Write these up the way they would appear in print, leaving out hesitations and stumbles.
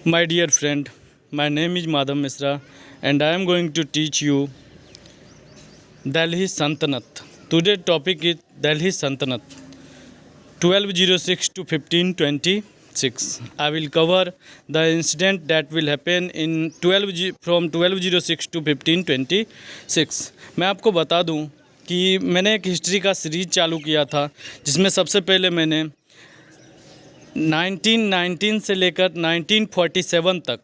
My dear friend, my name is Madhav Misra and I am going to teach you Delhi Saltanat. Today's topic is Delhi Saltanat 1206 to 1526. I will cover the incident that will happen in from 1206 to 1526. मैं आपको बता दूं कि मैंने एक history का series चालू किया था जिसमें सबसे पहले मैंने 1919 से लेकर 1947 तक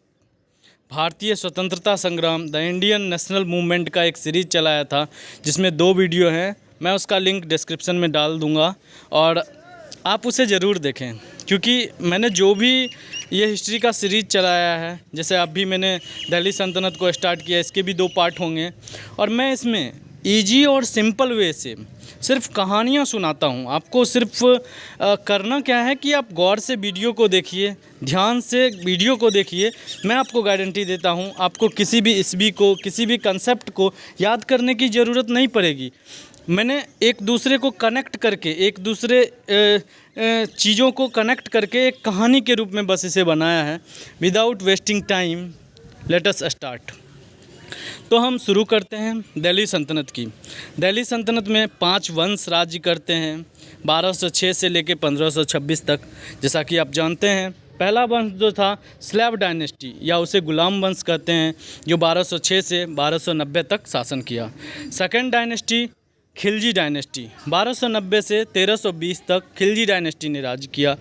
भारतीय स्वतंत्रता संग्राम द इंडियन नेशनल मूवमेंट का एक सीरीज़ चलाया था जिसमें 2 वीडियो हैं। मैं उसका लिंक डिस्क्रिप्शन में डाल दूंगा और आप उसे ज़रूर देखें, क्योंकि मैंने जो भी ये हिस्ट्री का सीरीज़ चलाया है, जैसे अभी मैंने दिल्ली सल्तनत को स्टार्ट किया, इसके भी 2 पार्ट होंगे और मैं इसमें ईजी और सिंपल वे से सिर्फ कहानियाँ सुनाता हूँ। आपको सिर्फ करना क्या है कि आप गौर से वीडियो को देखिए, ध्यान से वीडियो को देखिए। मैं आपको गारंटी देता हूँ आपको किसी भी ईस्वी को, किसी भी कंसेप्ट को याद करने की ज़रूरत नहीं पड़ेगी। मैंने एक दूसरे को कनेक्ट करके, एक दूसरे चीज़ों को कनेक्ट करके एक कहानी के रूप में बस इसे बनाया है। Without wasting time let us start. तो हम शुरू करते हैं दिल्ली सल्तनत की। दिल्ली सल्तनत में 5 वंश राज्य करते हैं 1206 से लेकर 1526 तक। जैसा कि आप जानते हैं, पहला वंश जो था स्लेव डायनेस्टी या उसे गुलाम वंश कहते हैं, जो 1206 से 1290 तक शासन किया। सेकंड डायनेस्टी खिलजी डायनेस्टी 1290 से 1320 तक खिलजी डायनेस्टी ने राज किया।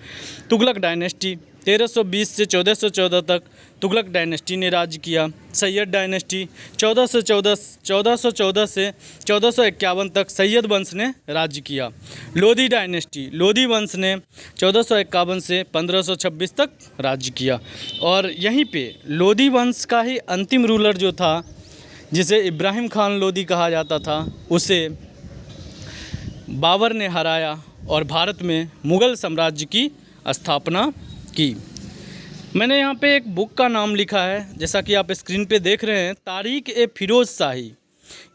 तुगलक डायनेस्टी 1320 से 1414 तक तुगलक डायनेस्टी ने राज किया। सैयद डायनेस्टी 1414 से 1451 तक सैयद वंश ने राज्य किया। लोधी डायनेस्टी लोधी वंश ने 1451 से 1526 तक राज्य किया। और यहीं पे लोधी वंश का ही अंतिम रूलर जो था, जिसे इब्राहिम खान लोधी कहा जाता था, उसे बाबर ने हराया और भारत में मुग़ल साम्राज्य की स्थापना की। मैंने यहाँ पे एक बुक का नाम लिखा है, जैसा कि आप स्क्रीन पे देख रहे हैं, तारीख ए फिरोज़ शाही।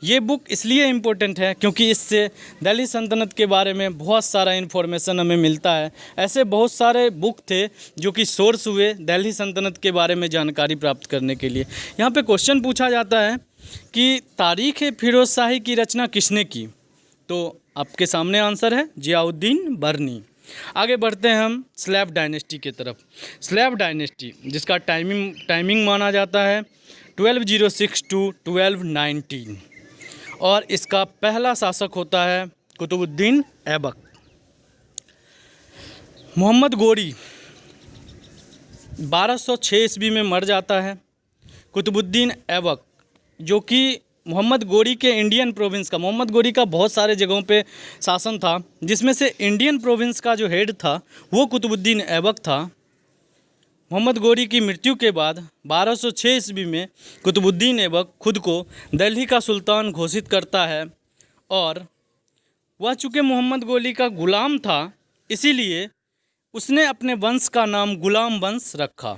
ये बुक इसलिए इम्पोर्टेंट है क्योंकि इससे दिल्ली सल्तनत के बारे में बहुत सारा इन्फॉर्मेशन हमें मिलता है। ऐसे बहुत सारे बुक थे जो कि सोर्स हुए दिल्ली सल्तनत के बारे में जानकारी प्राप्त करने के लिए। यहाँ पे क्वेश्चन पूछा जाता है कि तारीख ए फिरोज़ शाही की रचना किसने की, तो आपके सामने आंसर है जियाउद्दीन बर्नी। आगे बढ़ते हैं हम स्लेव डायनेस्टी की तरफ। स्लेव डायनेस्टी जिसका टाइमिंग माना जाता है 1206 टू 1219 और इसका पहला शासक होता है कुतुबुद्दीन ऐबक। मोहम्मद गोरी 1206 ईस्वी में मर जाता है। कुतुबुद्दीन ऐबक जो कि मोहम्मद गोरी के इंडियन प्रोविंस का, मोहम्मद गोरी का बहुत सारे जगहों पे शासन था, जिसमें से इंडियन प्रोविंस का जो हेड था वो कुतुबुद्दीन ऐबक था। मोहम्मद गोरी की मृत्यु के बाद 1206 ईस्वी में कुतुबुद्दीन ऐबक खुद को दिल्ली का सुल्तान घोषित करता है और वह चूँकि मोहम्मद गोरी का गुलाम था, इसीलिए उसने अपने वंश का नाम गुलाम वंश रखा।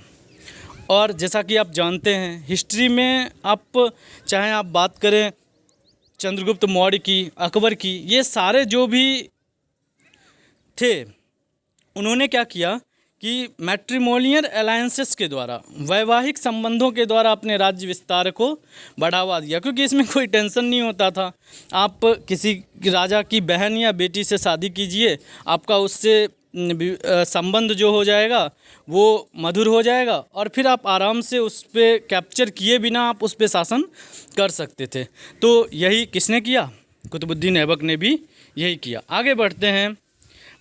और जैसा कि आप जानते हैं, हिस्ट्री में आप चाहे आप बात करें चंद्रगुप्त मौर्य की, अकबर की, ये सारे जो भी थे, उन्होंने क्या किया कि मैट्रिमोनियल अलायंसेस के द्वारा, वैवाहिक संबंधों के द्वारा अपने राज्य विस्तार को बढ़ावा दिया, क्योंकि इसमें कोई टेंशन नहीं होता था। आप किसी राजा की बहन या बेटी से शादी कीजिए, आपका उससे संबंध जो हो जाएगा वो मधुर हो जाएगा और फिर आप आराम से उस पर कैप्चर किए बिना आप उस पर शासन कर सकते थे। तो यही किसने किया? कुतुबुद्दीन ऐबक ने भी यही किया। आगे बढ़ते हैं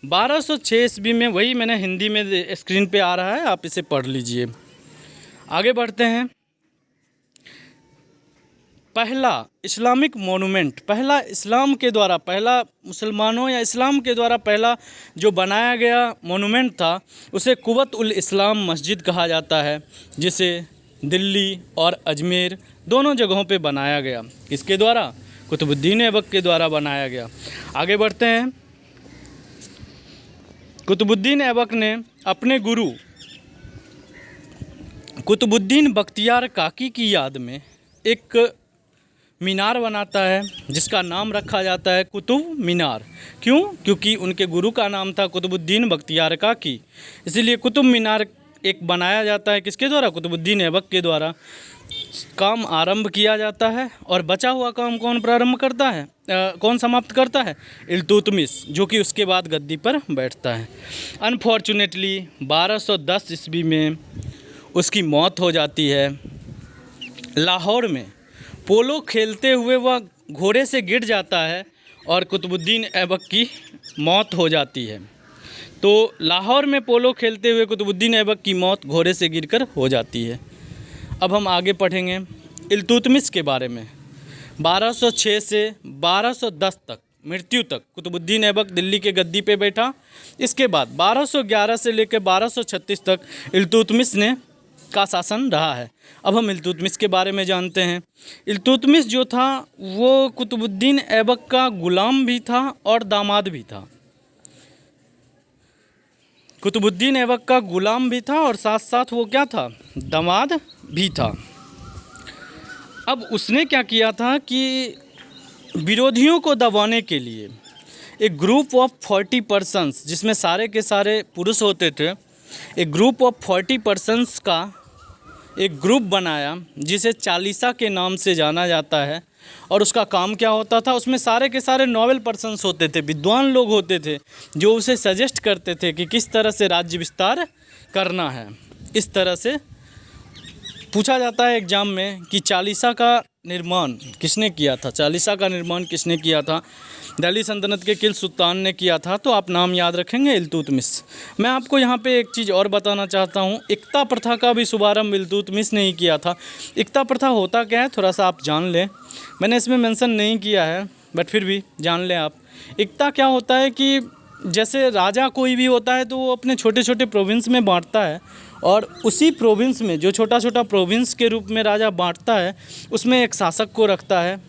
1206 ईस्वी में, वही मैंने हिंदी में स्क्रीन पे आ रहा है, आप इसे पढ़ लीजिए। आगे बढ़ते हैं। पहला इस्लामिक मोनूमेंट, पहला इस्लाम के द्वारा, पहला मुसलमानों या इस्लाम के द्वारा पहला जो बनाया गया मोनूमेंट था उसे कुव्वत उल इस्लाम मस्जिद कहा जाता है, जिसे दिल्ली और अजमेर दोनों जगहों पे बनाया गया। किसके द्वारा? कुतुबुद्दीन ऐबक के द्वारा बनाया गया। आगे बढ़ते हैं। कुतुबुद्दीन ऐबक ने अपने गुरु कुतुबुद्दीन बख्तियार काकी की याद में एक मीनार बनाता है जिसका नाम रखा जाता है कुतुब मीनार। क्यों? क्योंकि उनके गुरु का नाम था कुतुबुद्दीन बख्तियार काकी, इसीलिए कुतुब मीनार एक बनाया जाता है, किसके द्वारा? कुतुबुद्दीन ऐबक के द्वारा काम आरंभ किया जाता है। और बचा हुआ काम कौन प्रारंभ करता है, कौन समाप्त करता है? इल्तुतमिश, जो कि उसके बाद गद्दी पर बैठता है। अनफॉर्चुनेटली 1210 ईस्वी में उसकी मौत हो जाती है। लाहौर में पोलो खेलते हुए वह घोड़े से गिर जाता है और कुतुबुद्दीन ऐबक की मौत हो जाती है। तो लाहौर में पोलो खेलते हुए कुतुबुद्दीन ऐबक की मौत घोड़े से गिरकर हो जाती है। अब हम आगे पढ़ेंगे इल्तुतमिश के बारे में। 1206 से 1210 तक मृत्यु तक कुतुबुद्दीन ऐबक दिल्ली के गद्दी पे बैठा। इसके बाद 1211 से लेकर 1236 तक इल्तुतमिश ने का शासन रहा है। अब हम इल्तुतमिश के बारे में जानते हैं। इल्तुतमिश जो था वो कुतुबुद्दीन ऐबक का गुलाम भी था और दामाद भी था। कुतुबुद्दीन ऐबक का गुलाम भी था और साथ साथ वो क्या था, दामाद भी था। अब उसने क्या किया था कि विरोधियों को दबाने के लिए एक ग्रुप ऑफ 40 पर्सन्स, जिसमें सारे के सारे पुरुष होते थे, एक ग्रुप ऑफ 40 पर्सन्स का एक ग्रुप बनाया जिसे चालीसा के नाम से जाना जाता है। और उसका काम क्या होता था, उसमें सारे के सारे नॉबल पर्सन्स होते थे, विद्वान लोग होते थे, जो उसे सजेस्ट करते थे कि किस तरह से राज्य विस्तार करना है। इस तरह से पूछा जाता है एग्ज़ाम में कि चालीसा का निर्माण किसने किया था, चालीसा का निर्माण किसने किया था? दिल्ली सल्तनत के किल सुल्तान ने किया था। तो आप नाम याद रखेंगे, इल्तुतमिश। मैं आपको यहाँ पे एक चीज़ और बताना चाहता हूँ, इक्ता प्रथा का भी शुभारंभ इल्तुतमिश ने ही किया था। इक्ता प्रथा होता क्या है, थोड़ा सा आप जान लें। मैंने इसमें मेंशन नहीं किया है, बट फिर भी जान लें आप। इक्ता क्या होता है कि जैसे राजा कोई भी होता है तो वो अपने छोटे छोटे प्रोविंस में बांटता है, और उसी प्रोविंस में जो छोटा छोटा प्रोविंस के रूप में राजा बांटता है, उसमें एक शासक को रखता है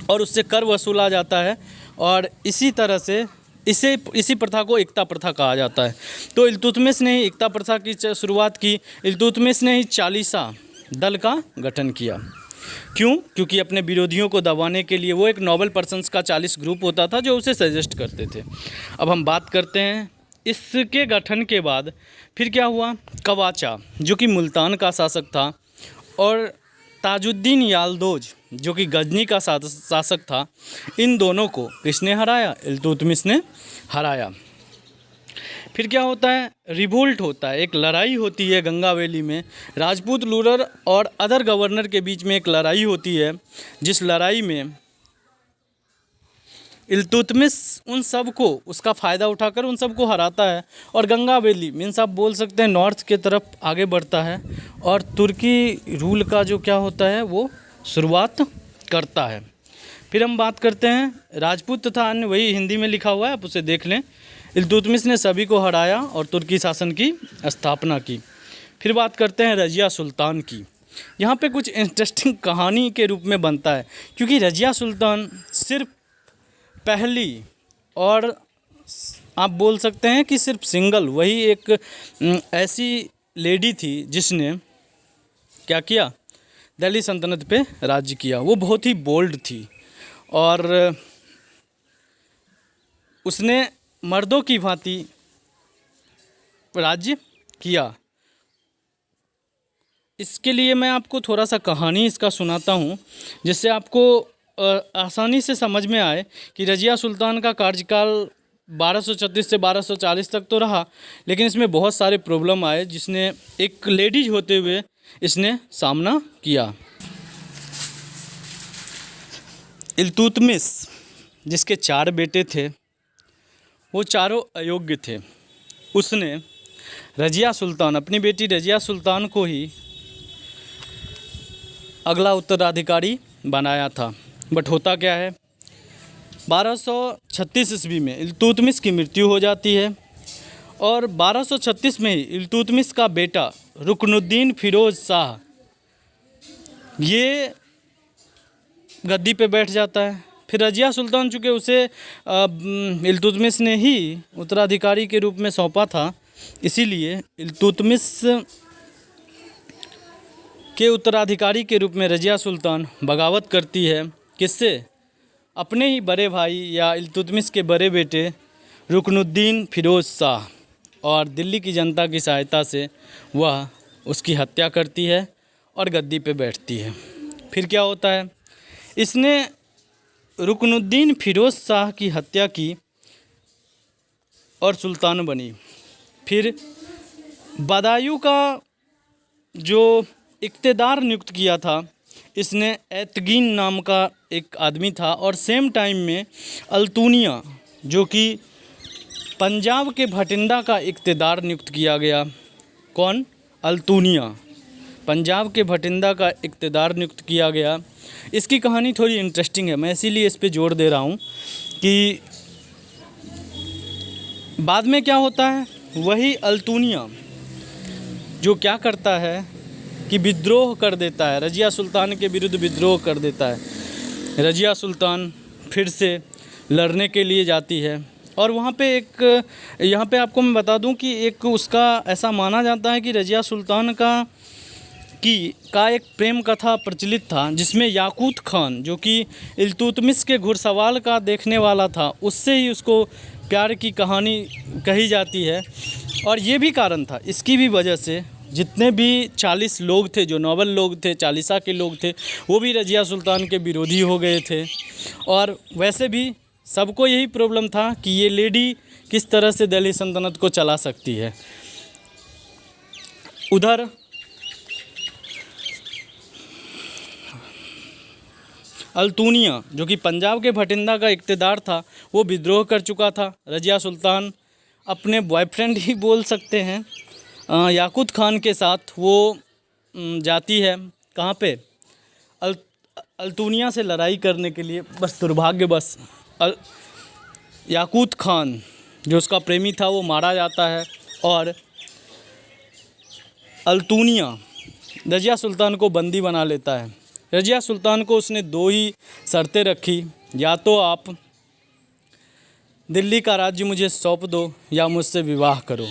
और उससे कर वसूला जाता है। और इसी तरह से इसी प्रथा को इक्ता प्रथा कहा जाता है। तो इल्तुतमिश ने ही इक्ता प्रथा की शुरुआत की। इल्तुतमिश ने ही चालीसा दल का गठन किया। क्यों? क्योंकि अपने विरोधियों को दबाने के लिए वो एक नॉबल पर्सन्स का 40 ग्रुप होता था जो उसे सजेस्ट करते थे। अब हम बात करते हैं इसके गठन के बाद फिर क्या हुआ। कवाचा, जो कि मुल्तान का शासक था, और ताजुद्दीन याल्दोज, जो कि गजनी का शासक था, इन दोनों को किसने हराया? इल्तुतमिश ने हराया। फिर क्या होता है, रिवोल्ट होता है, एक लड़ाई होती है गंगा वैली में। राजपूत रूलर और अदर गवर्नर के बीच में एक लड़ाई होती है, जिस लड़ाई में इल्तुतमिश उन सब को उसका फ़ायदा उठाकर उन सब को हराता है और गंगा वैली मीन्स आप बोल सकते हैं नॉर्थ के तरफ आगे बढ़ता है, और तुर्की रूल का जो क्या होता है वो शुरुआत करता है। फिर हम बात करते हैं राजपूत तथा अन्य, वही हिंदी में लिखा हुआ है, आप उसे देख लें। इल्तुतमिश ने सभी को हराया और तुर्की शासन की स्थापना की। फिर बात करते हैं रजिया सुल्तान की। यहाँ पे कुछ इंटरेस्टिंग कहानी के रूप में बनता है, क्योंकि रजिया सुल्तान सिर्फ पहली और आप बोल सकते हैं कि सिर्फ सिंगल वही एक ऐसी लेडी थी जिसने क्या किया, दिल्ली सल्तनत पे राज्य किया। वो बहुत ही बोल्ड थी और उसने मर्दों की भांति राज्य किया। इसके लिए मैं आपको थोड़ा सा कहानी इसका सुनाता हूँ, जिससे आपको आसानी से समझ में आए कि रजिया सुल्तान का कार्यकाल 1236 से 1240 तक तो रहा, लेकिन इसमें बहुत सारे प्रॉब्लम आए जिसने एक लेडीज होते हुए इसने सामना किया। इल्तुतमिश जिसके 4 बेटे थे वो चारों अयोग्य थे। उसने रजिया सुल्तान, अपनी बेटी रजिया सुल्तान को ही अगला उत्तराधिकारी बनाया था। बट होता क्या है, 1236 ईस्वी में इल्तुतमिश की मृत्यु हो जाती है और 1236 में ही इल्तुतमिश का बेटा रुकनुद्दीन फिरोज़ शाह ये गद्दी पे बैठ जाता है। फिर रजिया सुल्तान चूँकि उसे इल्तुतमिश ने ही उत्तराधिकारी के रूप में सौंपा था, इसीलिए इल्तुतमिश के उत्तराधिकारी के रूप में रजिया सुल्तान बगावत करती है। किससे? अपने ही बड़े भाई या इल्तुतमिश के बड़े बेटे रुकनुद्दीन फिरोज़ शाह और दिल्ली की जनता की सहायता से वह उसकी हत्या करती है और गद्दी पे बैठती है। फिर क्या होता है, इसने रुकनुद्दीन फिरोज़ शाह की हत्या की और सुल्तान बनी। फिर बदायूं का जो इक़्तेदार नियुक्त किया था, इसने एतगीन नाम का एक आदमी था, और सेम टाइम में अल्तूनिया जो कि पंजाब के भटिंडा का इक़्तेदार नियुक्त किया गया। कौन? अल्तूनिया, पंजाब के भटिंडा का इक़्तेदार नियुक्त किया गया। इसकी कहानी थोड़ी इंटरेस्टिंग है, मैं इसीलिए इस पे जोर दे रहा हूँ कि बाद में क्या होता है, वही अल्तूनिया जो क्या करता है कि विद्रोह कर देता है, रज़िया सुल्तान के विरुद्ध विद्रोह कर देता है। रज़िया सुल्तान फिर से लड़ने के लिए जाती है, और वहाँ पे यहाँ पे आपको मैं बता दूं कि एक उसका ऐसा माना जाता है कि रज़िया सुल्तान का एक प्रेम कथा प्रचलित था, जिसमें याकूत खान जो कि इल्तुतमिश के घुड़सवार का देखने वाला था, उससे ही उसको प्यार की कहानी कही जाती है। और ये भी कारण था, इसकी भी वजह से जितने भी 40 लोग थे, जो नॉबल लोग थे, चालीसा के लोग थे, वो भी रज़िया सुल्तान के विरोधी हो गए थे। और वैसे भी सबको यही प्रॉब्लम था कि ये लेडी किस तरह से दिल्ली सल्तनत को चला सकती है। उधर अल्तूनिया जो कि पंजाब के भटिंडा का इक़्तेदार था, वो विद्रोह कर चुका था। रज़िया सुल्तान अपने बॉयफ्रेंड ही बोल सकते हैं, याकूत खान के साथ वो जाती है कहाँ पे, अल्तूनिया से लड़ाई करने के लिए। बस दुर्भाग्यवश याकूत खान जो उसका प्रेमी था वो मारा जाता है, और अल्तूनिया रज़िया सुल्तान को बंदी बना लेता है। रज़िया सुल्तान को उसने 2 ही शर्तें रखी, या तो आप दिल्ली का राज्य मुझे सौंप दो या मुझसे विवाह करो।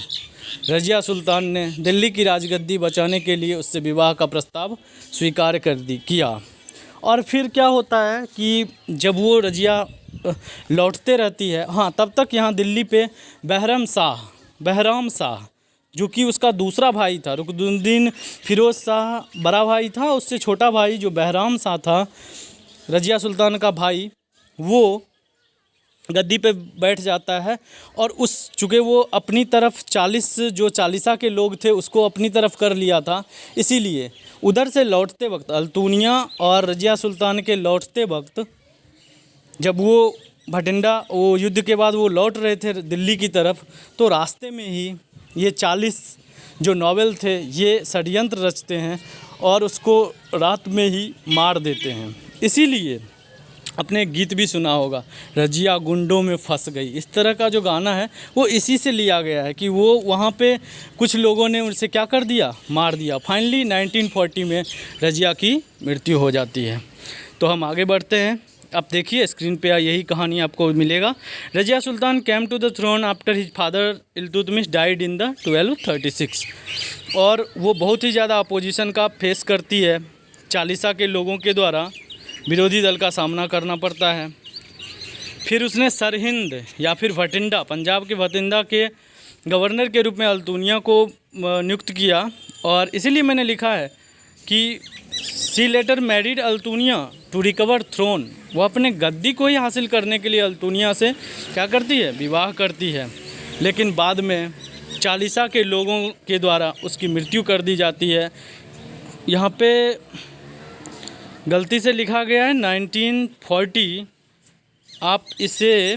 रज़िया सुल्तान ने दिल्ली की राजगद्दी बचाने के लिए उससे विवाह का प्रस्ताव स्वीकार किया। और फिर क्या होता है कि जब वो रज़िया लौटते रहती है, हाँ, तब तक यहाँ दिल्ली पे बहराम शाह जो कि उसका दूसरा भाई था, रुकनुद्दीन फिरोज़ शाह बड़ा भाई था, उससे छोटा भाई जो बहराम शाह था, रज़िया सुल्तान का भाई, वो गद्दी पे बैठ जाता है। और चूँकि वो अपनी तरफ 40 जो चालीसा के लोग थे उसको अपनी तरफ कर लिया था, इसीलिए उधर से लौटते वक्त, अल्तूनिया और रज़िया सुल्तान के लौटते वक्त, जब वो भटिंडा वो युद्ध के बाद वो लौट रहे थे दिल्ली की तरफ, तो रास्ते में ही ये 40 जो नॉवेल थे ये षड्यंत्र रचते हैं और उसको रात में ही मार देते हैं। इसीलिए अपने गीत भी सुना होगा, रज़िया गुंडों में फंस गई, इस तरह का जो गाना है वो इसी से लिया गया है कि वो वहाँ पे कुछ लोगों ने उनसे क्या कर दिया, मार दिया। फाइनली 1940 में रज़िया की मृत्यु हो जाती है। तो हम आगे बढ़ते हैं। अब देखिए स्क्रीन पे यही कहानी आपको मिलेगा। Razia Sultan came to the throne after his father Iltutmish died in the 1236, और वो बहुत ही ज़्यादा अपोजिशन का फेस करती है, चालीसा के लोगों के द्वारा विरोधी दल का सामना करना पड़ता है। फिर उसने सरहिंद या फिर भटिंडा, पंजाब के भटिंडा के गवर्नर के रूप में अल्तूनिया को नियुक्त किया, और इसीलिए मैंने लिखा है कि she later married Altunia to recover throne. वो अपने गद्दी को ही हासिल करने के लिए अल्तूनिया से क्या करती है, विवाह करती है, लेकिन बाद में चालीसा के लोगों के द्वारा उसकी मृत्यु कर दी जाती है। यहाँ पे गलती से लिखा गया है 1940, आप इसे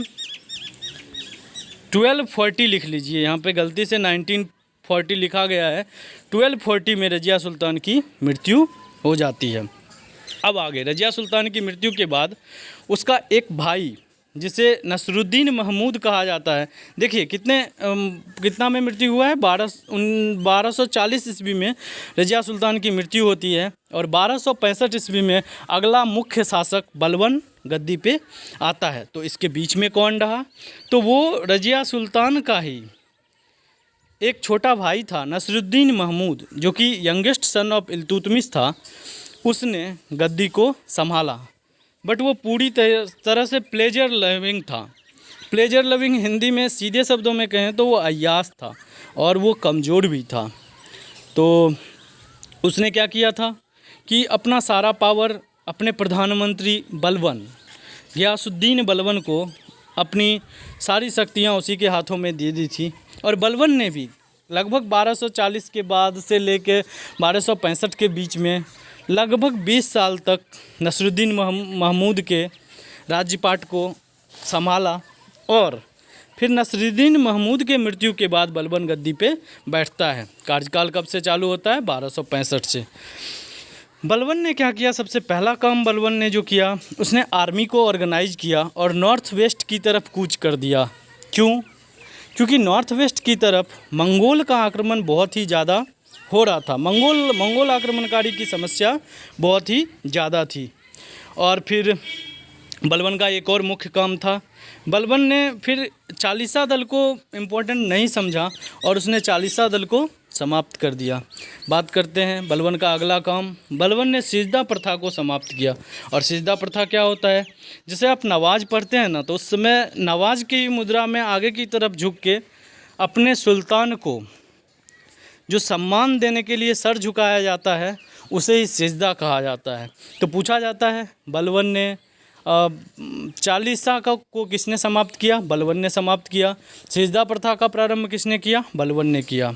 1240 लिख लीजिए। यहाँ पे गलती से 1940 लिखा गया है, 1240 में रज़िया सुल्तान की मृत्यु हो जाती है। अब आगे रज़िया सुल्तान की मृत्यु के बाद उसका एक भाई जिसे नसरुद्दीन महमूद कहा जाता है, देखिए कितना में मृत्यु हुआ है, 1240 ईस्वी में रज़िया सुल्तान की मृत्यु होती है, और 1265 ईस्वी में अगला मुख्य शासक बलबन गद्दी पे आता है। तो इसके बीच में कौन रहा, तो वो रज़िया सुल्तान का ही एक छोटा भाई था नसरुद्दीन महमूद, जो कि यंगेस्ट सन ऑफ इल्तुतमिश था। उसने गद्दी को संभाला, बट वो पूरी तरह से प्लेजर लविंग था। प्लेजर लविंग हिंदी में सीधे शब्दों में कहें तो वो अय्याश था और वो कमज़ोर भी था। तो उसने क्या किया था कि अपना सारा पावर अपने प्रधानमंत्री बलबन गियासुद्दीन बलबन को अपनी सारी शक्तियां उसी के हाथों में दे दी थी। और बलबन ने भी लगभग 1240 के बाद से लेकर 1265 के बीच में लगभग 20 साल तक नसरुद्दीन महमूद के राज्यपाट को संभाला। और फिर नसरुद्दीन महमूद के मृत्यु के बाद बलबन गद्दी पे बैठता है। कार्यकाल कब से चालू होता है? 1265 से। बलबन ने क्या किया? सबसे पहला काम बलबन ने जो किया, उसने आर्मी को ऑर्गेनाइज किया और नॉर्थ वेस्ट की तरफ कूच कर दिया। क्यों? क्योंकि नॉर्थ वेस्ट की तरफ मंगोल का आक्रमण बहुत ही ज़्यादा हो रहा था। मंगोल आक्रमणकारी की समस्या बहुत ही ज़्यादा थी। और फिर बलबन का एक और मुख्य काम था, बलबन ने फिर चालीसा दल को इम्पोर्टेंट नहीं समझा और उसने चालीसा दल को समाप्त कर दिया। बात करते हैं बलबन का अगला काम। बलबन ने सिजदा प्रथा को समाप्त किया। और सिजदा प्रथा क्या होता है? जैसे आप नवाज़ पढ़ते हैं ना, तो उस समय नवाज़ की मुद्रा में आगे की तरफ झुक के अपने सुल्तान को जो सम्मान देने के लिए सर झुकाया जाता है, उसे ही सिजदा कहा जाता है। तो पूछा जाता है बलबन ने चालीसा को किसने समाप्त किया? बलबन ने समाप्त किया। सिजदा प्रथा का प्रारंभ किसने किया? बलबन ने किया।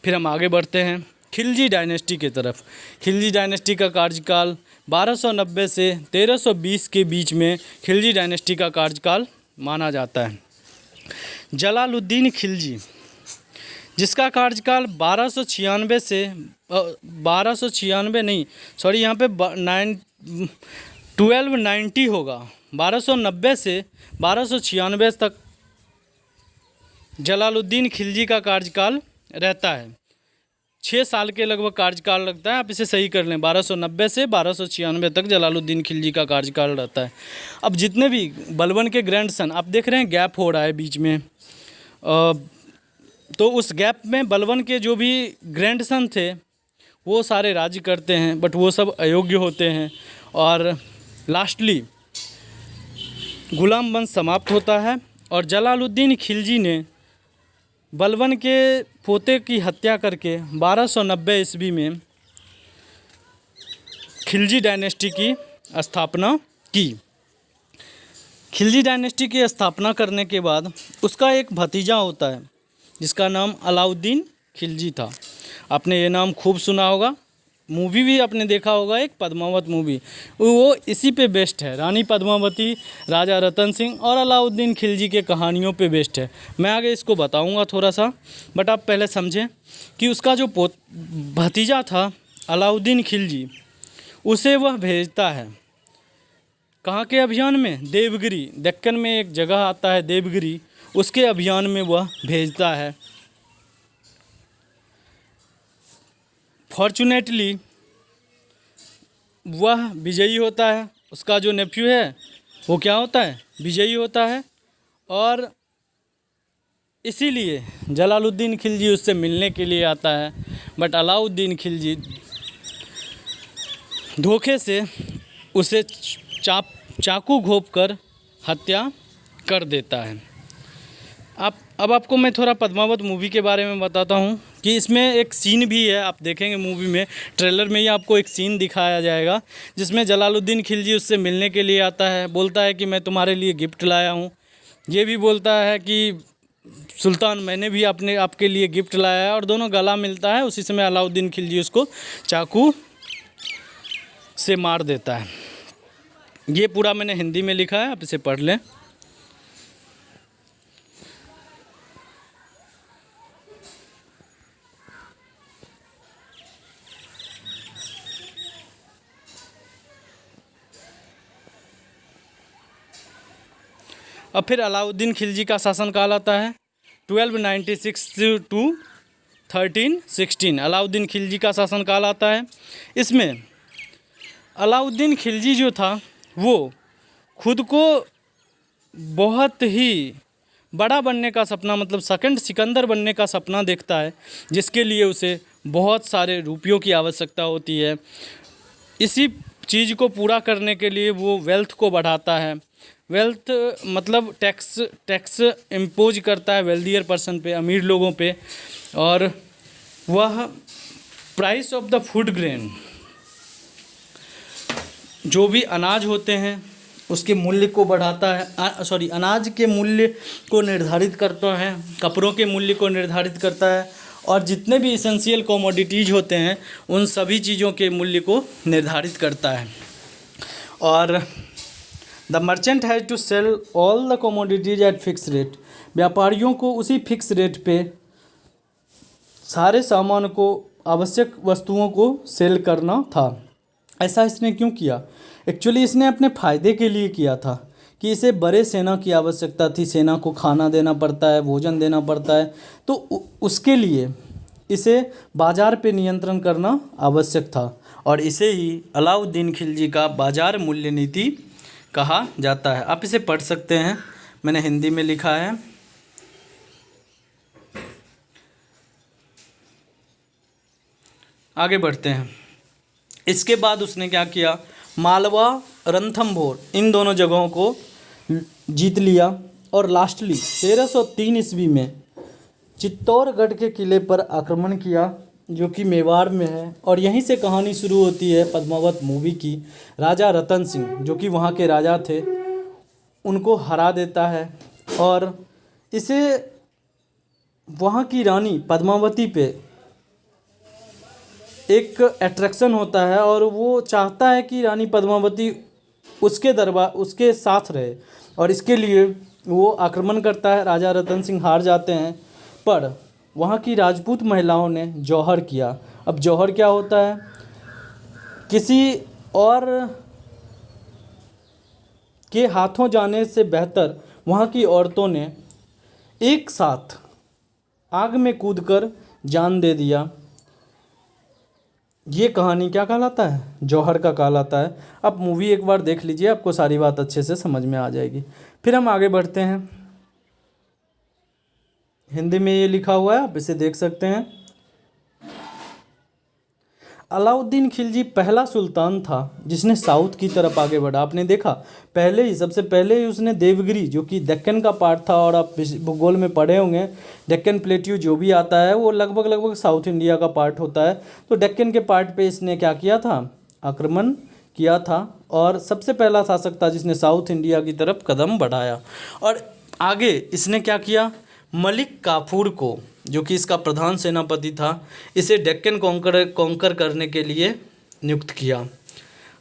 फिर हम आगे बढ़ते हैं खिलजी डायनेस्टी की तरफ। खिलजी डायनेस्टी का कार्यकाल 1290 से 1320 के बीच में खिलजी डायनेस्टी का कार्यकाल माना जाता है। जलालुद्दीन खिलजी, जिसका कार्यकाल 1296 से 1296 नहीं, सॉरी, यहाँ पे 1290 होगा। 1290 से 1296 तक जलालुद्दीन खिलजी का कार्यकाल रहता है। 6 साल के लगभग कार्यकाल लगता है। आप इसे सही कर लें, 1290 से 1296 तक जलालुद्दीन खिलजी का कार्यकाल रहता है। अब जितने भी बलबन के ग्रैंडसन, आप देख रहे हैं गैप हो रहा है बीच में, तो उस गैप में बलबन के जो भी ग्रैंडसन थे वो सारे राज्य करते हैं, बट वो सब अयोग्य होते हैं। और लास्टली गुलाम वंश समाप्त होता है और जलालुद्दीन खिलजी ने बलबन के पोते की हत्या करके 1290 ईस्वी में खिलजी डायनेस्टी की स्थापना की। खिलजी डायनेस्टी की स्थापना करने के बाद उसका एक भतीजा होता है जिसका नाम अलाउद्दीन खिलजी था। आपने ये नाम खूब सुना होगा, मूवी भी आपने देखा होगा, एक पद्मावत मूवी, वो इसी पे बेस्ड है। रानी पद्मावती, राजा रतन सिंह और अलाउद्दीन खिलजी के कहानियों पे बेस्ड है। मैं आगे इसको बताऊंगा थोड़ा सा, बट आप पहले समझें कि उसका जो भतीजा था अलाउद्दीन खिलजी, उसे वह भेजता है कहाँ के अभियान में? देवगिरी, दक्कन में एक जगह आता है देवगिरी, उसके अभियान में वह भेजता है। फॉर्चुनेटली वह विजयी होता है। उसका जो नेफ्यू है वो क्या होता है? विजयी होता है। और इसीलिए जलालुद्दीन खिलजी उससे मिलने के लिए आता है, बट अलाउद्दीन खिलजी धोखे से उसे चाकू घोंपकर हत्या कर देता है। अब आपको मैं थोड़ा पद्मावत मूवी के बारे में बताता हूँ कि इसमें एक सीन भी है। आप देखेंगे मूवी में, ट्रेलर में ही आपको एक सीन दिखाया जाएगा जिसमें जलालुद्दीन खिलजी उससे मिलने के लिए आता है। बोलता है कि मैं तुम्हारे लिए गिफ्ट लाया हूँ। ये भी बोलता है कि सुल्तान, मैंने भी आपके लिए गिफ्ट लाया है, और दोनों गला मिलता है। उसी समय अलाउद्दीन खिलजी उसको चाकू से मार देता है। ये पूरा मैंने हिंदी में लिखा है, आप इसे पढ़ लें। अब फिर अलाउद्दीन खिलजी का शासनकाल आता है 1296 टू 1316। अलाउद्दीन खिलजी का शासनकाल आता है। इसमें अलाउद्दीन खिलजी जो था वो खुद को बहुत ही बड़ा बनने का सपना, मतलब सेकंड सिकंदर बनने का सपना देखता है, जिसके लिए उसे बहुत सारे रुपयों की आवश्यकता होती है। इसी चीज़ को पूरा करने के लिए वो वेल्थ को बढ़ाता है। वेल्थ मतलब टैक्स टैक्स इम्पोज करता है वेल्दियर पर्सन पे, अमीर लोगों पे। और वह price of the food grain, जो भी अनाज होते हैं उसके मूल्य को बढ़ाता है, अनाज के मूल्य को निर्धारित करता है, कपड़ों के मूल्य को निर्धारित करता है, और जितने भी इसेंशियल कमोडिटीज़ होते हैं उन सभी चीज़ों के मूल्य को निर्धारित करता है। और the merchant has to sell all the commodities at fix rate, व्यापारियों को उसी फिक्स रेट पे सारे सामान को, आवश्यक वस्तुओं को सेल करना था। ऐसा इसने क्यों किया? एक्चुअली इसने अपने फ़ायदे के लिए किया था कि इसे बड़े सेना की आवश्यकता थी, सेना को खाना देना पड़ता है, भोजन देना पड़ता है, तो उसके लिए इसे बाज़ार पे नियंत्रण करना आवश्यक था। और इसे ही अलाउद्दीन खिलजी का बाज़ार मूल्य नीति कहा जाता है। आप इसे पढ़ सकते हैं, मैंने हिंदी में लिखा है। आगे बढ़ते हैं। इसके बाद उसने क्या किया, मालवा, रणथंभौर इन दोनों जगहों को जीत लिया। और लास्टली 1303 ईस्वी में चित्तौड़गढ़ के किले पर आक्रमण किया, जो कि मेवाड़ में है। और यहीं से कहानी शुरू होती है पद्मावत मूवी की। राजा रतन सिंह, जो कि वहाँ के राजा थे, उनको हरा देता है और इसे वहाँ की रानी पद्मावती पे एक अट्रैक्शन होता है और वो चाहता है कि रानी पद्मावती उसके साथ रहे, और इसके लिए वो आक्रमण करता है। राजा रतन सिंह हार जाते हैं, पर वहाँ की राजपूत महिलाओं ने जौहर किया। अब जौहर क्या होता है? किसी और के हाथों जाने से बेहतर वहाँ की औरतों ने एक साथ आग में कूदकर जान दे दिया। ये कहानी क्या कहलाता है? जौहर का कहलाता है। आप मूवी एक बार देख लीजिए, आपको सारी बात अच्छे से समझ में आ जाएगी। फिर हम आगे बढ़ते हैं। हिंदी में ये लिखा हुआ है, आप इसे देख सकते हैं। अलाउद्दीन खिलजी पहला सुल्तान था जिसने साउथ की तरफ आगे बढ़ा। आपने देखा, सबसे पहले ही उसने देवगिरी, जो कि दक्कन का पार्ट था, और आप भूगोल में पढ़े होंगे डेक्कन प्लेट्यू जो भी आता है वो लगभग साउथ इंडिया का पार्ट होता है। तो डेक्कन के पार्ट पे इसने क्या किया था? आक्रमण किया था, और सबसे पहला शासक था जिसने साउथ इंडिया की तरफ कदम बढ़ाया। और आगे इसने क्या किया? मलिक काफूर को, जो कि इसका प्रधान सेनापति था, इसे डेक्कन कॉन्कर करने के लिए नियुक्त किया।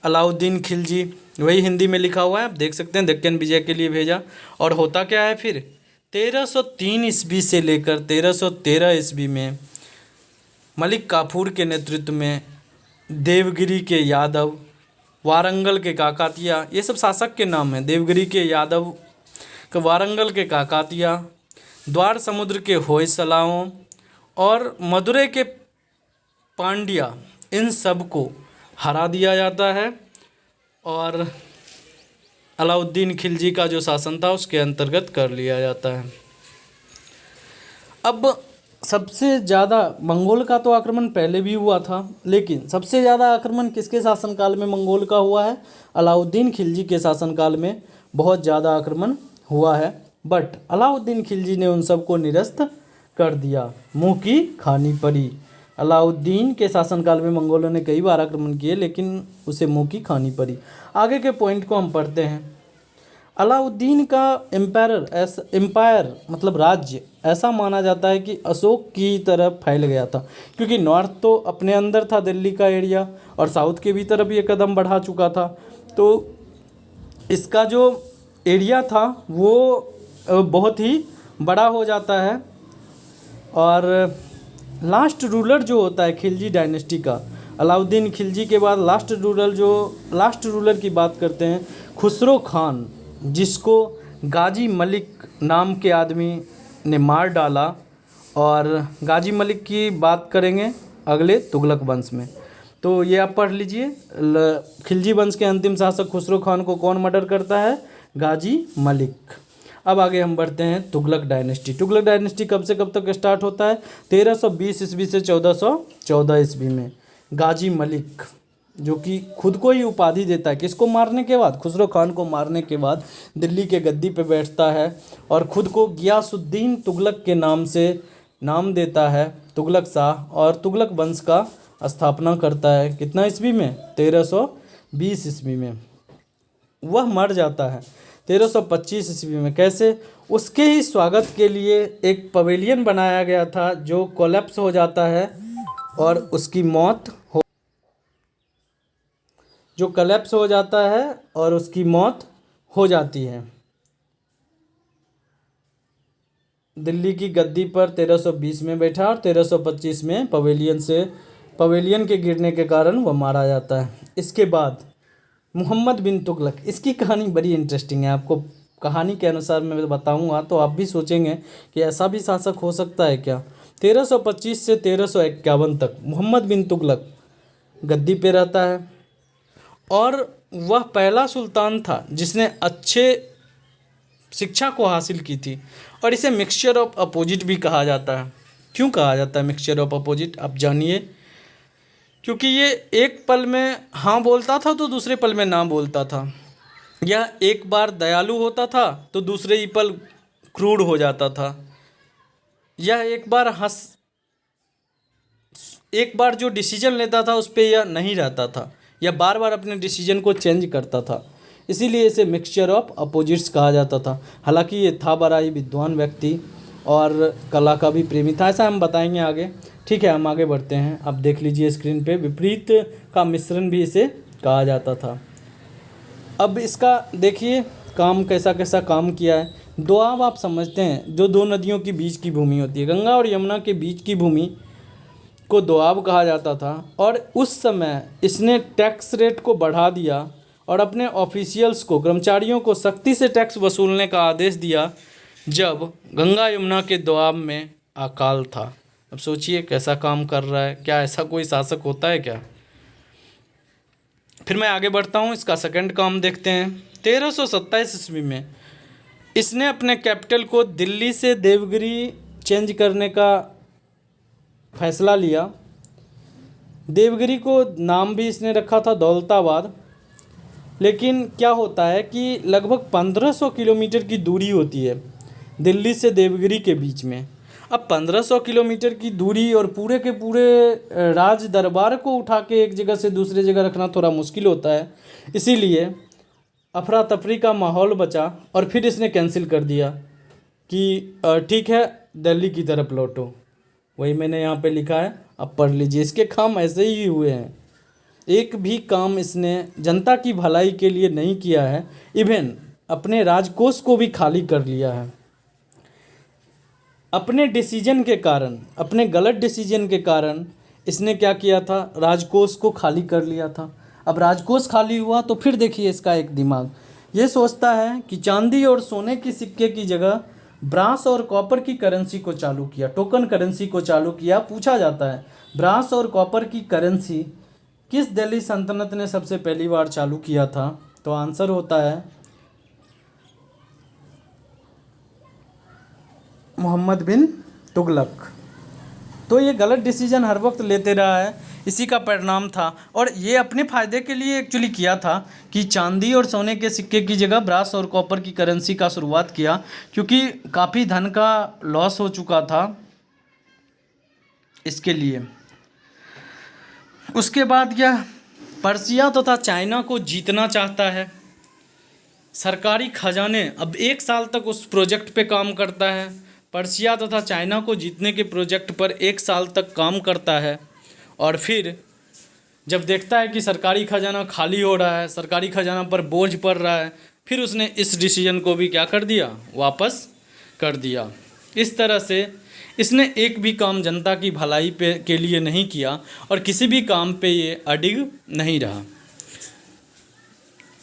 अलाउद्दीन खिलजी, वही हिंदी में लिखा हुआ है, आप देख सकते हैं, डेक्कन विजय के लिए भेजा। और होता क्या है फिर? 1303 ईस्वी से लेकर 1313 ईस्वी में मलिक काफूर के नेतृत्व में देवगिरी के यादव, वारंगल के काकातिया, ये सब शासक के नाम हैं। देवगिरी के यादव, वारंगल के काकातिया, द्वार समुद्र के होयसलाओं और मदुरै के पांड्या, इन सब को हरा दिया जाता है और अलाउद्दीन खिलजी का जो शासन था उसके अंतर्गत कर लिया जाता है। अब सबसे ज़्यादा मंगोल का तो आक्रमण पहले भी हुआ था, लेकिन सबसे ज़्यादा आक्रमण किसके शासनकाल में मंगोल का हुआ है? अलाउद्दीन खिलजी के शासनकाल में बहुत ज़्यादा आक्रमण हुआ है। बट अलाउद्दीन खिलजी ने उन सब को निरस्त कर दिया, मुंह की खानी पड़ी। अलाउद्दीन के शासनकाल में मंगोलों ने कई बार आक्रमण किए, लेकिन उसे मुंह की खानी पड़ी। आगे के पॉइंट को हम पढ़ते हैं। अलाउद्दीन का एम्पायर मतलब राज्य ऐसा माना जाता है कि अशोक की तरफ फैल गया था, क्योंकि नॉर्थ तो अपने अंदर था दिल्ली का एरिया, और साउथ के भी तरफ ये कदम बढ़ा चुका था। तो इसका जो एरिया था वो बहुत ही बड़ा हो जाता है। और लास्ट रूलर जो होता है खिलजी डायनेस्टी का, अलाउद्दीन खिलजी के बाद लास्ट रूलर की बात करते हैं, खुसरो खान, जिसको गाजी मलिक नाम के आदमी ने मार डाला। और गाजी मलिक की बात करेंगे अगले तुगलक वंश में, तो ये आप पढ़ लीजिए। खिलजी वंश के अंतिम शासक खुसरो खान को कौन मर्डर करता है? गाजी मलिक। अब आगे हम बढ़ते हैं तुगलक डायनेस्टी। तुगलक डायनेस्टी कब से कब तक स्टार्ट होता है? 1320 ईस्वी से 1414 ईस्वी में गाजी मलिक जो कि खुद को ही उपाधि देता है, किसको मारने के बाद, खुसरो खान को मारने के बाद दिल्ली के गद्दी पे बैठता है और खुद को गियासुद्दीन तुगलक के नाम से नाम देता है, तुगलक शाह, और तुगलक वंश का स्थापना करता है। कितना ईस्वी में? 1320 ईस्वी में। वह मर जाता है 1325 ईस्वी में। कैसे? उसके ही स्वागत के लिए एक पवेलियन बनाया गया था जो कोलैप्स हो जाता है और उसकी मौत हो जाती है। दिल्ली की गद्दी पर 1320 में बैठा और 1325 में पवेलियन के गिरने के कारण वह मारा जाता है। इसके बाद मोहम्मद बिन तुगलक, इसकी कहानी बड़ी इंटरेस्टिंग है। आपको कहानी के अनुसार मैं बताऊंगा तो आप भी सोचेंगे कि ऐसा भी शासक हो सकता है क्या। 1325 से 1351 तक मोहम्मद बिन तुगलक गद्दी पे रहता है और वह पहला सुल्तान था जिसने अच्छे शिक्षा को हासिल की थी। और इसे मिक्सचर ऑफ अपोजिट भी कहा जाता है। क्यों कहा जाता है मिक्सचर ऑफ अपोजिट? आप जानिए। क्योंकि ये एक पल में हाँ बोलता था तो दूसरे पल में ना बोलता था। यह एक बार दयालु होता था तो दूसरे ही पल क्रूर हो जाता था। यह एक बार जो डिसीजन लेता था उस पर यह नहीं रहता था। यह बार बार अपने डिसीजन को चेंज करता था। इसीलिए इसे मिक्सचर ऑफ अपोजिट्स कहा जाता था। हालांकि ये था बड़ा ही विद्वान व्यक्ति और कला का भी प्रेमी था, ऐसा हम बताएंगे आगे। ठीक है, हम आगे बढ़ते हैं। आप देख लीजिए स्क्रीन पे, विपरीत का मिश्रण भी इसे कहा जाता था। अब इसका देखिए काम कैसा कैसा काम किया है। दोआब आप समझते हैं, जो दो नदियों के बीच की भूमि होती है, गंगा और यमुना के बीच की भूमि को दोआब कहा जाता था। और उस समय इसने टैक्स रेट को बढ़ा दिया और अपने ऑफिशियल्स को, कर्मचारियों को सख्ती से टैक्स वसूलने का आदेश दिया जब गंगा यमुना के दोआब में अकाल था। अब सोचिए कैसा काम कर रहा है। क्या ऐसा कोई शासक होता है क्या? फिर मैं आगे बढ़ता हूँ, इसका सेकंड काम देखते हैं। 1327 ईस्वी में इसने अपने कैपिटल को दिल्ली से देवगिरी चेंज करने का फैसला लिया। देवगिरी को नाम भी इसने रखा था दौलताबाद। लेकिन क्या होता है कि लगभग 1500 किलोमीटर की दूरी होती है दिल्ली से देवगिरी के बीच में। अब 1500 किलोमीटर की दूरी और पूरे के पूरे राज दरबार को उठा के एक जगह से दूसरे जगह रखना थोड़ा मुश्किल होता है। इसीलिए अफरा तफरी का माहौल बचा और फिर इसने कैंसिल कर दिया कि ठीक है दिल्ली की तरफ लौटो। वही मैंने यहाँ पे लिखा है, अब पढ़ लीजिए। इसके काम ऐसे ही हुए हैं। एक भी काम इसने जनता की भलाई के लिए नहीं किया है। इवन अपने राजकोष को भी खाली कर लिया है। अपने डिसीजन के कारण, अपने गलत डिसीजन के कारण इसने क्या किया था, राजकोष को खाली कर लिया था। अब राजकोष खाली हुआ तो फिर देखिए इसका एक दिमाग ये सोचता है कि चांदी और सोने की सिक्के की जगह ब्रास और कॉपर की करेंसी को चालू किया, टोकन करेंसी को चालू किया। पूछा जाता है ब्रास और कॉपर की करेंसी किस दिल्ली सल्तनत ने सबसे पहली बार चालू किया था? तो आंसर होता है मोहम्मद बिन तुगलक। तो ये गलत डिसीजन हर वक्त लेते रहा है, इसी का परिणाम था। और ये अपने फ़ायदे के लिए एक्चुअली किया था कि चांदी और सोने के सिक्के की जगह ब्रास और कॉपर की करेंसी का शुरुआत किया, क्योंकि काफ़ी धन का लॉस हो चुका था इसके लिए। उसके बाद यह पर्सिया तथा चाइना को जीतना चाहता है। सरकारी खजाने, अब 1 साल तक उस प्रोजेक्ट पे काम करता है। पर्सिया तथा चाइना को जीतने के प्रोजेक्ट पर 1 साल तक काम करता है और फिर जब देखता है कि सरकारी खजाना खाली हो रहा है, सरकारी खजाना पर बोझ पड़ रहा है, फिर उसने इस डिसीजन को भी क्या कर दिया, वापस कर दिया। इस तरह से इसने एक भी काम जनता की भलाई पे के लिए नहीं किया और किसी भी काम पे ये अडिग नहीं रहा।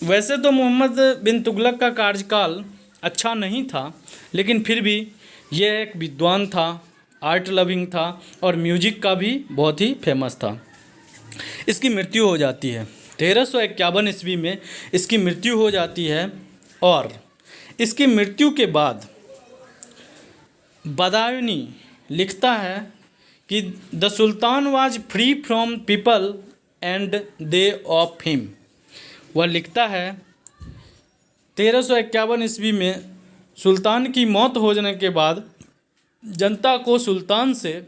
वैसे तो मोहम्मद बिन तुगलक का कार्यकाल अच्छा नहीं था, लेकिन फिर भी यह एक विद्वान था, आर्ट लविंग था और म्यूजिक का भी बहुत ही फेमस था। इसकी मृत्यु हो जाती है 1351 ईस्वी में, इसकी मृत्यु हो जाती है। और इसकी मृत्यु के बाद बदायूनी लिखता है कि the sultan was free from people and they of him. वह लिखता है 1351 ईस्वी में सुल्तान की मौत हो जाने के बाद जनता को सुल्तान से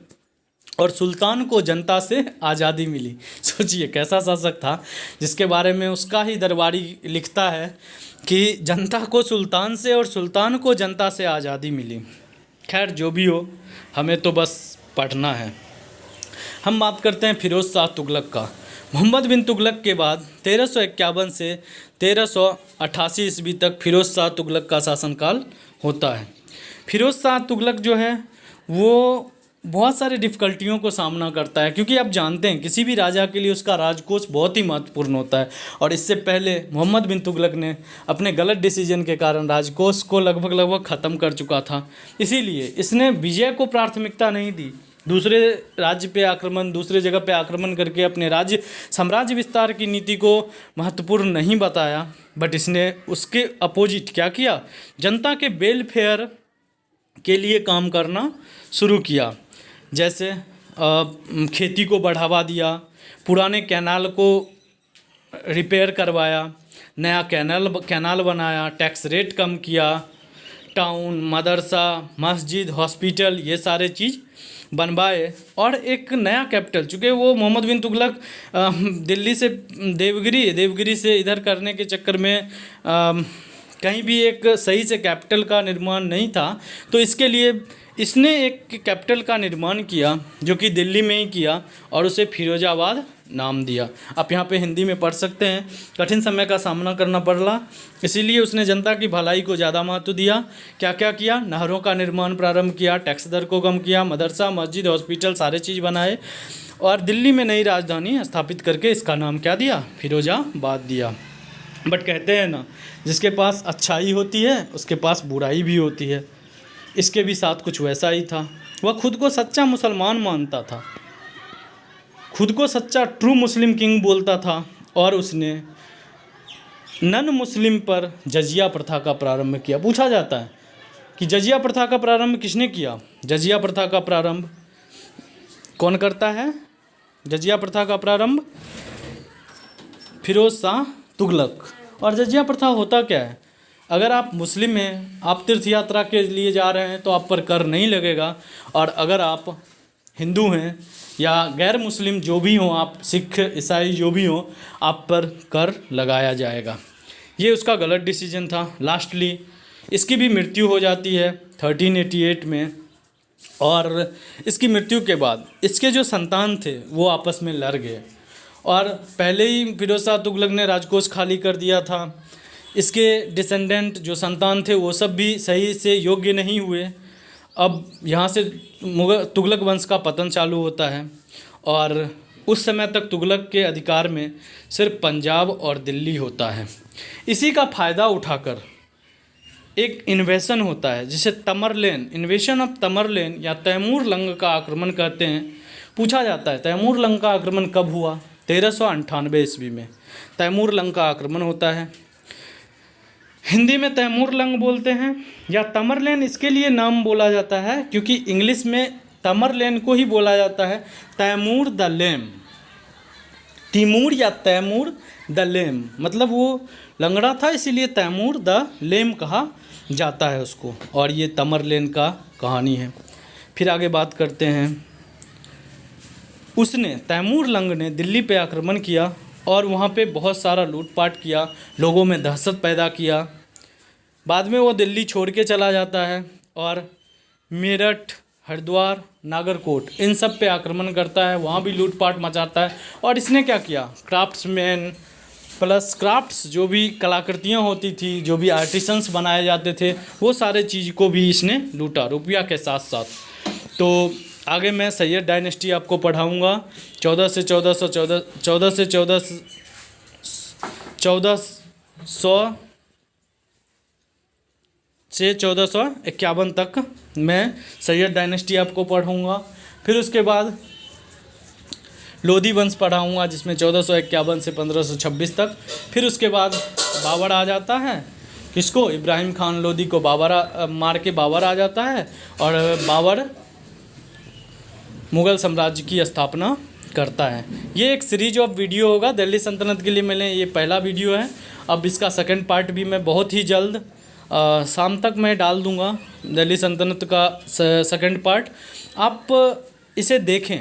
और सुल्तान को जनता से आज़ादी मिली। सोचिए कैसा शासक था जिसके बारे में उसका ही दरबारी लिखता है कि जनता को सुल्तान से और सुल्तान को जनता से आज़ादी मिली। खैर जो भी हो, हमें तो बस पढ़ना है। हम बात करते हैं फिरोज़ शाह तुगलक का। मोहम्मद बिन तुगलक के बाद 1351 से 1388 ईस्वी तक फिरोज़ शाह तुगलक का शासनकाल होता है। फिरोज़ शाह तुगलक जो है वो बहुत सारी डिफ़िकल्टियों को सामना करता है, क्योंकि आप जानते हैं किसी भी राजा के लिए उसका राजकोष बहुत ही महत्वपूर्ण होता है। और इससे पहले मोहम्मद बिन तुगलक ने अपने गलत डिसीजन के कारण राजकोष को लगभग ख़त्म कर चुका था। इसीलिए इसने विजय को प्राथमिकता नहीं दी, दूसरे राज्य पे आक्रमण, दूसरे जगह पे आक्रमण करके अपने साम्राज्य विस्तार की नीति को महत्वपूर्ण नहीं बताया, बट इसने उसके अपोजिट क्या किया, जनता के वेलफेयर के लिए काम करना शुरू किया। जैसे खेती को बढ़ावा दिया, पुराने कैनाल को रिपेयर करवाया, नया कैनाल बनाया, टैक्स रेट कम किया, टाउन, मदरसा, मस्जिद, हॉस्पिटल ये सारे चीज़ बनवाए। और एक नया कैपिटल, चूँकि वो मोहम्मद बिन तुगलक दिल्ली से देवगिरी से इधर करने के चक्कर में कहीं भी एक सही से कैपिटल का निर्माण नहीं था, तो इसके लिए इसने एक कैपिटल का निर्माण किया जो कि दिल्ली में ही किया और उसे फिरोजाबाद नाम दिया। आप यहाँ पे हिंदी में पढ़ सकते हैं। कठिन समय का सामना करना पड़ा, इसीलिए उसने जनता की भलाई को ज़्यादा महत्व दिया। क्या क्या किया, नहरों का निर्माण प्रारंभ किया, टैक्स दर को कम किया, मदरसा, मस्जिद, हॉस्पिटल सारे चीज़ बनाए और दिल्ली में नई राजधानी स्थापित करके इसका नाम क्या दिया, फिरोजाबाद दिया। बट कहते हैं ना, जिसके पास अच्छाई होती है उसके पास बुराई भी होती है। इसके भी साथ कुछ वैसा ही था। वह खुद को सच्चा मुसलमान मानता था, खुद को सच्चा ट्रू मुस्लिम किंग बोलता था और उसने नन मुस्लिम पर जजिया प्रथा का प्रारंभ किया। पूछा जाता है कि जजिया प्रथा का प्रारंभ किसने किया? जजिया प्रथा का प्रारंभ कौन करता है? जजिया प्रथा का प्रारंभ फिरोज़ शाह तुगलक। और जजिया प्रथा होता क्या है? अगर आप मुस्लिम हैं, आप तीर्थ यात्रा के लिए जा रहे हैं तो आप पर कर नहीं लगेगा, और अगर आप हिंदू हैं या गैर मुस्लिम जो भी हों, आप सिख ईसाई जो भी हों, आप पर कर लगाया जाएगा। ये उसका गलत डिसीजन था। लास्टली इसकी भी मृत्यु हो जाती है 1388 में, और इसकी मृत्यु के बाद इसके जो संतान थे वो आपस में लड़ गए और पहले ही फिरोज़ शाह तुगलक ने राजकोष खाली कर दिया था। इसके डिसेंडेंट जो संतान थे वो सब भी सही से योग्य नहीं हुए। अब यहाँ से तुगलक वंश का पतन चालू होता है और उस समय तक तुगलक के अधिकार में सिर्फ पंजाब और दिल्ली होता है। इसी का फ़ायदा उठाकर एक इन्वेशन होता है जिसे तमरलैन, इन्वेशन ऑफ तमरलैन या तैमूर लंग का आक्रमण कहते हैं। पूछा जाता है तैमूर लंग का आक्रमण कब हुआ? 1398 ईस्वी में तैमूर लंग का आक्रमण होता है। हिंदी में तैमूर लंग बोलते हैं या तमरलैन इसके लिए नाम बोला जाता है क्योंकि इंग्लिश में तमरलैन को ही बोला जाता है तैमूर द लेम। तिमूर या तैमूर द लेम मतलब वो लंगड़ा था, इसीलिए तैमूर द लेम कहा जाता है उसको। और ये तमरलैन का कहानी है। फिर आगे बात करते हैं। उसने तैमूर लंग ने दिल्ली पे आक्रमण किया और वहाँ पे बहुत सारा लूटपाट किया, लोगों में दहशत पैदा किया। बाद में वो दिल्ली छोड़ के चला जाता है और मेरठ, हरिद्वार, नागरकोट इन सब पे आक्रमण करता है, वहाँ भी लूटपाट मचाता है। और इसने क्या किया, क्राफ्ट्समैन प्लस क्राफ्ट्स जो भी कलाकृतियाँ होती थी, जो भी आर्टिसंस बनाए जाते थे, वो सारे चीज़ को भी इसने लूटा रुपया के साथ साथ। तो आगे मैं सैयद डायनेस्टी आपको पढ़ाऊँगा 1400 से 1451 तक मैं सैयद डायनेस्टी आपको पढ़ाऊँगा। फिर उसके बाद लोधी वंश पढ़ाऊँगा जिसमें 1451 से 1526 तक। फिर उसके बाद बाबर आ जाता है, किसको? इब्राहिम खान लोधी को बाबर मार के बाबर आ जाता है और बाबर मुग़ल साम्राज्य की स्थापना करता है। ये एक सीरीज ऑफ वीडियो होगा दिल्ली सल्तनत के लिए। मैंने ये पहला वीडियो है, अब इसका सेकंड पार्ट भी मैं बहुत ही जल्द शाम तक मैं डाल दूंगा, दिल्ली सल्तनत का सेकंड पार्ट। आप इसे देखें,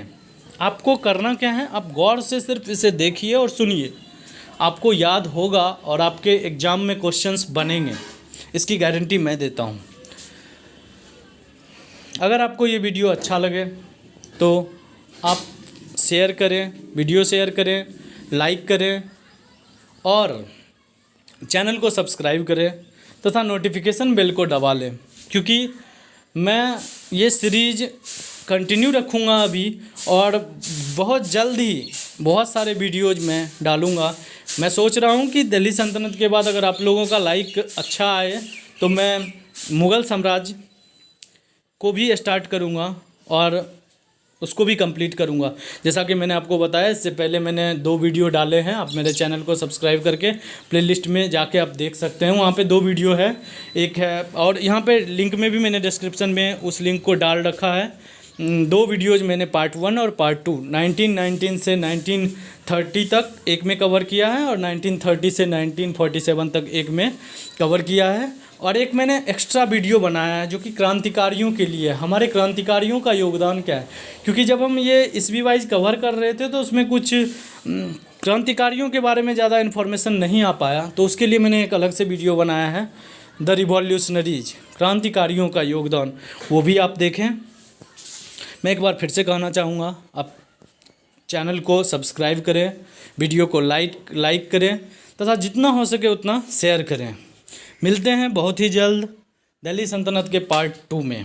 आपको करना क्या है, आप गौर से सिर्फ इसे देखिए और सुनिए, आपको याद होगा और आपके एग्ज़ाम में क्वेश्चंस बनेंगे, इसकी गारंटी मैं देता हूँ। अगर आपको ये वीडियो अच्छा लगे तो आप शेयर करें, वीडियो शेयर करें, लाइक करें और चैनल को सब्सक्राइब करें तथा नोटिफिकेशन बेल को दबा लें, क्योंकि मैं ये सीरीज कंटिन्यू रखूँगा अभी और बहुत जल्द ही बहुत सारे वीडियोज़ मैं डालूँगा। मैं सोच रहा हूँ कि दिल्ली सल्तनत के बाद अगर आप लोगों का लाइक अच्छा आए तो मैं मुग़ल साम्राज्य को भी स्टार्ट करूँगा और उसको भी कंप्लीट करूँगा। जैसा कि मैंने आपको बताया, इससे पहले मैंने 2 वीडियो डाले हैं। आप मेरे चैनल को सब्सक्राइब करके प्लेलिस्ट में जाके आप देख सकते हैं, वहाँ पे 2 वीडियो है, एक है और यहाँ पे लिंक में भी मैंने डिस्क्रिप्शन में उस लिंक को डाल रखा है। 2 वीडियोज़ मैंने पार्ट 1 और पार्ट 2 1919 से 1930 तक एक में कवर किया है और 1930 से 1947 तक एक में कवर किया है, और एक मैंने एक्स्ट्रा वीडियो बनाया है जो कि क्रांतिकारियों के लिए, हमारे क्रांतिकारियों का योगदान क्या है। क्योंकि जब हम ये ईस्वी वाइज कवर कर रहे थे तो उसमें कुछ क्रांतिकारियों के बारे में ज़्यादा इन्फॉर्मेशन नहीं आ पाया, तो उसके लिए मैंने एक अलग से वीडियो बनाया है, द रिवॉल्यूशनरीज, क्रांतिकारियों का योगदान, वो भी आप देखें। मैं एक बार फिर से कहना चाहूँगा, आप चैनल को सब्सक्राइब करें, वीडियो को लाइक करें तथा जितना हो सके उतना शेयर करें। मिलते हैं बहुत ही जल्द दिल्ली सल्तनत के पार्ट 2 में।